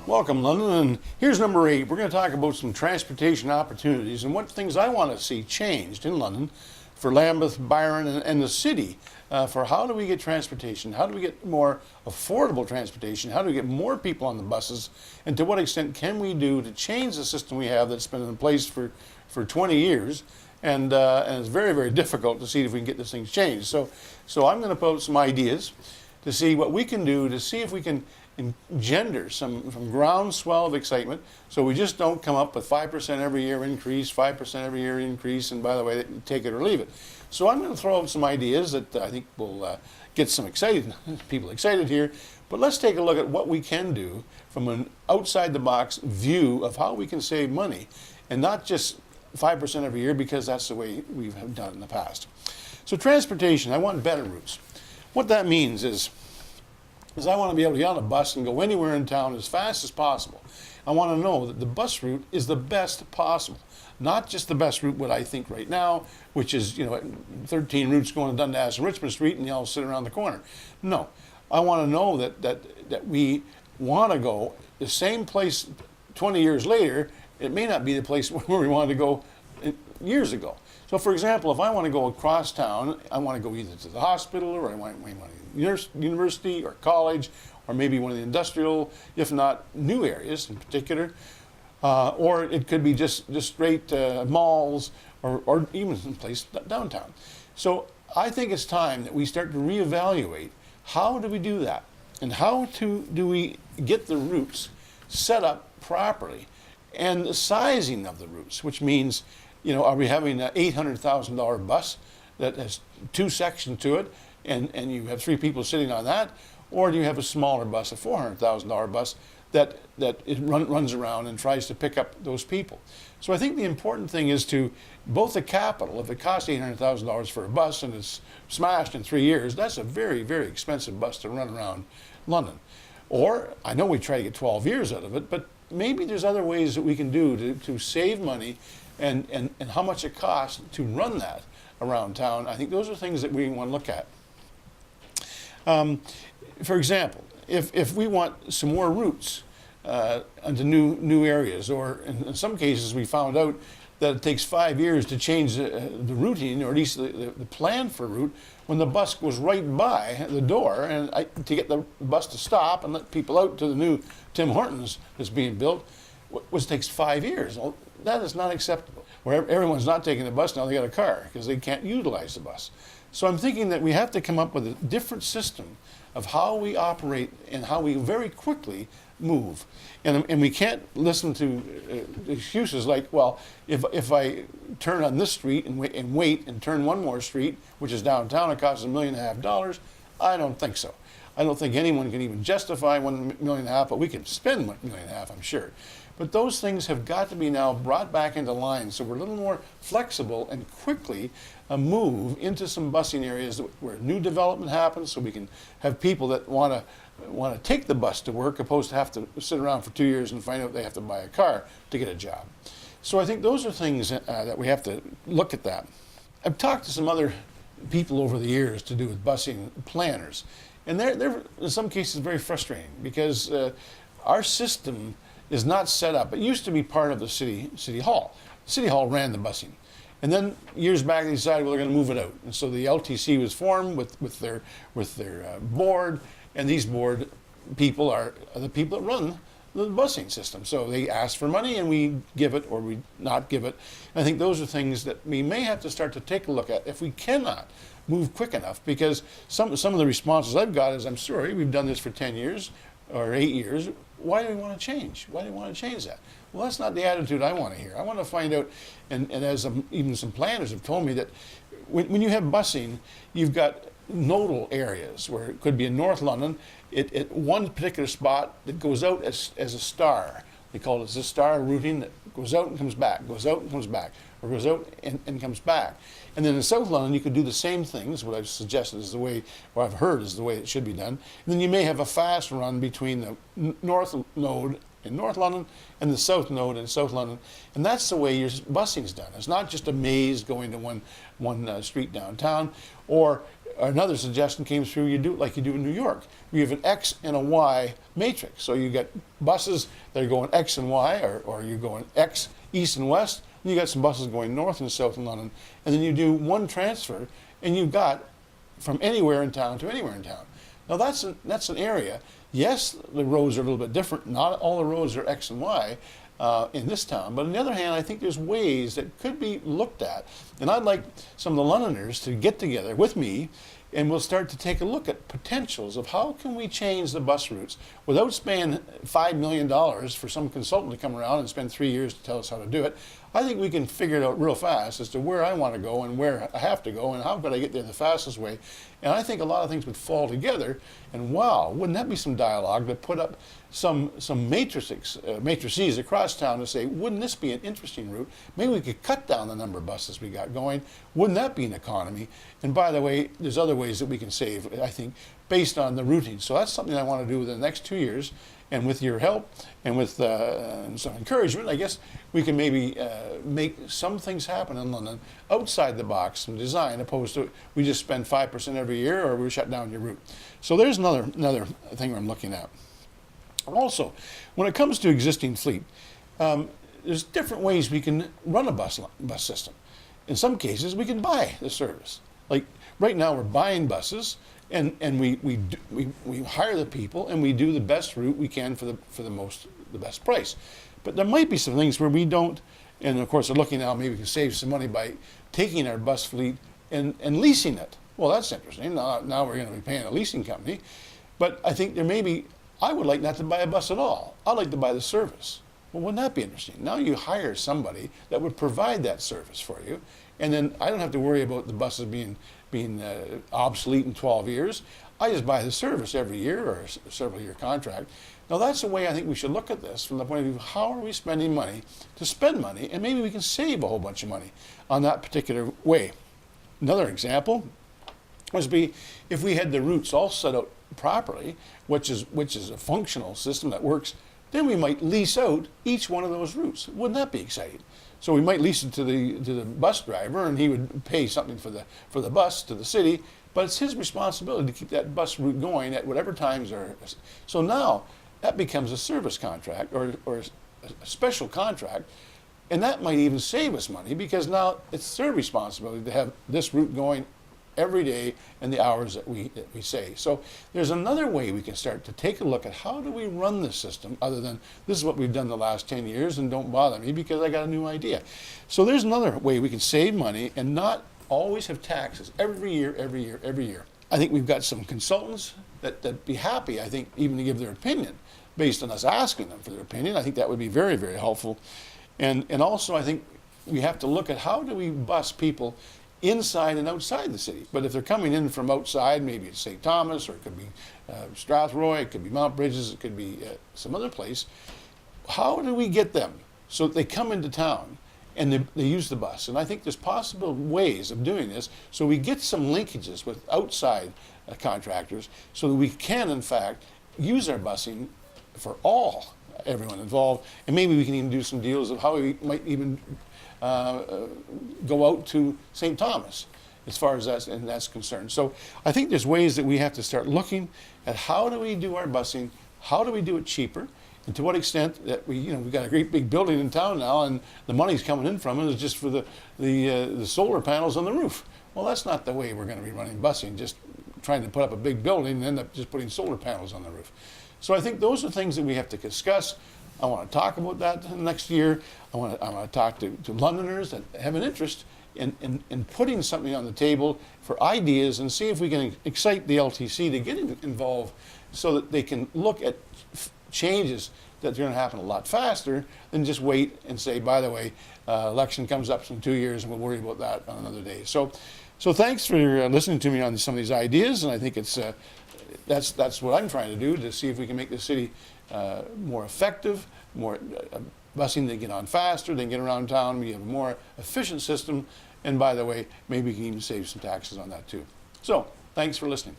Welcome, London, and here's number 8. We're going to talk about some transportation opportunities and what things I want to see changed in London for Lambeth, Byron, and the city for how do we get transportation, how do we get more affordable transportation, how do we get more people on the buses, and to what extent can we do to change the system we have that's been in place for 20 years, and it's very, very difficult to see if we can get this thing changed. So I'm going to put some ideas to see what we can do to see if we can engender some groundswell of excitement, so we just don't come up with 5% every year increase, 5% every year increase, and by the way, take it or leave it. So I'm going to throw out some ideas that I think will get some people excited here, but let's take a look at what we can do from an outside-the-box view of how we can save money, and not just 5% every year, because that's the way we've done it in the past. So transportation, I want better routes. What that means is I want to be able to get on a bus and go anywhere in town as fast as possible. I want to know that the bus route is the best possible, not just the best route what I think right now, which is 13 routes going to Dundas and Richmond Street, and they all sit around the corner. No, I want to know that we want to go the same place 20 years later. It may not be the place where we wanted to go years ago. So, for example, if I want to go across town, I want to go either to the hospital, or I want to university or college, or maybe one of the industrial, if not new areas in particular, or it could be just straight malls, or even some place downtown. So I think it's time that we start to reevaluate how do we do that, and how do we get the routes set up properly, and the sizing of the routes, which means, are we having an $800,000 bus that has 2 sections to it, and you have 3 people sitting on that, or do you have a smaller bus, a $400,000 bus that runs around and tries to pick up those people? So I think the important thing is to both the capital. If it costs $800,000 for a bus and it's smashed in 3 years, that's a very, very expensive bus to run around London. Or I know we try to get 12 years out of it, but maybe there's other ways that we can do to save money and how much it costs to run that around town. I think those are things that we want to look at. For example, if we want some more routes into new areas, or in some cases we found out that it takes 5 years to change the routing, or at least the plan for route, when the bus goes right by the door, and to get the bus to stop and let people out to the new Tim Hortons that's being built, takes 5 years. Well, that is not acceptable. Where everyone's not taking the bus now, they got a car because they can't utilize the bus. So I'm thinking that we have to come up with a different system of how we operate and how we very quickly move. And we can't listen to excuses like, well, if I turn on this street and wait and turn one more street, which is downtown, it costs $1.5 million. I don't think so. I don't think anyone can even justify $1.5 million, but we can spend $1.5 million, I'm sure. But those things have got to be now brought back into line, so we're a little more flexible and quickly move into some busing areas where new development happens, so we can have people that want to take the bus to work, opposed to have to sit around for 2 years and find out they have to buy a car to get a job. So I think those are things that we have to look at that. I've talked to some other people over the years to do with busing planners, and they're in some cases very frustrating, because our system is not set up. It used to be part of the city hall. The city hall ran the busing, and then years back they decided, well, they're going to move it out, and so the LTC was formed with their board, and these board people are the people that run the busing system. So they ask for money, and we give it or we not give it. And I think those are things that we may have to start to take a look at if we cannot move quick enough, because some of the responses I've got is, I'm sorry, we've done this for 10 years or 8 years. Why do we want to change? Why do we want to change that? Well, that's not the attitude I want to hear. I want to find out, and as even some planners have told me, that when you have busing, you've got nodal areas where it could be in North London, at one particular spot that goes out as a star. They call it a star routing that goes out and comes back, goes out and comes back, or goes out and comes back. And then in South London, you could do the same thing. Is what I've suggested is the way, or I've heard is the way it should be done. And then you may have a fast run between the north node in North London and the south node in South London. And that's the way your busing is done. It's not just a maze going to one street downtown, or Another suggestion came through, you do it like you do in New York. You have an X and a Y matrix. So you got buses that are going X and Y, or you're going X, east and west, and you got some buses going north and south in London. And then you do one transfer, and you've got from anywhere in town to anywhere in town. Now that's an area. Yes, the roads are a little bit different. Not all the roads are X and Y in this town. But on the other hand, I think there's ways that could be looked at. And I'd like some of the Londoners to get together with me, and we'll start to take a look at potentials of how can we change the bus routes without spending $5 million for some consultant to come around and spend 3 years to tell us how to do it. I think we can figure it out real fast as to where I want to go and where I have to go and how could I get there the fastest way. And I think a lot of things would fall together. And wow, wouldn't that be some dialogue to put up some matrices across town to say, wouldn't this be an interesting route? Maybe we could cut down the number of buses we got going. Wouldn't that be an economy? And by the way, there's other ways that we can save, I think, based on the routing. So that's something I want to do within the next 2 years. And with your help and with some encouragement, I guess we can maybe make some things happen in London outside the box, some design, opposed to we just spend 5% every year or we shut down your route. So there's another thing I'm looking at. Also, when it comes to existing fleet, there's different ways we can run a bus system. In some cases, we can buy the service. Like right now, we're buying buses. And we hire the people and we do the best route we can for the best price. But there might be some things where we don't, and of course we're looking now maybe we can save some money by taking our bus fleet and leasing it. Well, that's interesting. Now we're going to be paying a leasing company. But I think I would like not to buy a bus at all. I'd like to buy the service. Well, wouldn't that be interesting? Now you hire somebody that would provide that service for you, and then I don't have to worry about the buses being obsolete in 12 years. I just buy the service every year or a several-year contract. Now that's the way I think we should look at this from the point of view of how are we spending money to spend money, and maybe we can save a whole bunch of money on that particular way. Another example would be if we had the routes all set out properly, which is a functional system that works, then we might lease out each one of those routes. Wouldn't that be exciting? So we might lease it to the bus driver, and he would pay something for the bus to the city, but it's his responsibility to keep that bus route going at whatever times are. So now that becomes a service contract or a special contract, and that might even save us money because now it's their responsibility to have this route going every day and the hours that we say. So there's another way we can start to take a look at how do we run this system other than this is what we've done the last 10 years and don't bother me because I got a new idea. So there's another way we can save money and not always have taxes every year. I think we've got some consultants that'd be happy, I think, even to give their opinion based on us asking them for their opinion. I think that would be very, very helpful. And also I think we have to look at how do we bus people inside and outside the city. But if they're coming in from outside, maybe it's St. Thomas, or it could be Strathroy, it could be Mount Bridges, it could be some other place. How do we get them so that they come into town and they use the bus? And I think there's possible ways of doing this so we get some linkages with outside contractors so that we can, in fact, use our busing for everyone involved. And maybe we can even do some deals of how we might even go out to St. Thomas as far as that's concerned. So I think there's ways that we have to start looking at how do we do our busing, how do we do it cheaper, and to what extent that we've got a great big building in town now and the money's coming in from it is just for the solar panels on the roof. Well, that's not the way we're going to be running busing, just trying to put up a big building and end up just putting solar panels on the roof. So I think those are things that we have to discuss. I want to talk about that next year. I want to talk to Londoners that have an interest in putting something on the table for ideas and see if we can excite the LTC to get involved so that they can look at changes that are going to happen a lot faster than just wait and say, by the way, election comes up in 2 years and we'll worry about that on another day. So thanks for listening to me on some of these ideas, and I think that's what I'm trying to do to see if we can make the city more effective, more busing, they get on faster, they can get around town, we have a more efficient system, and by the way, maybe we can even save some taxes on that too. So, thanks for listening.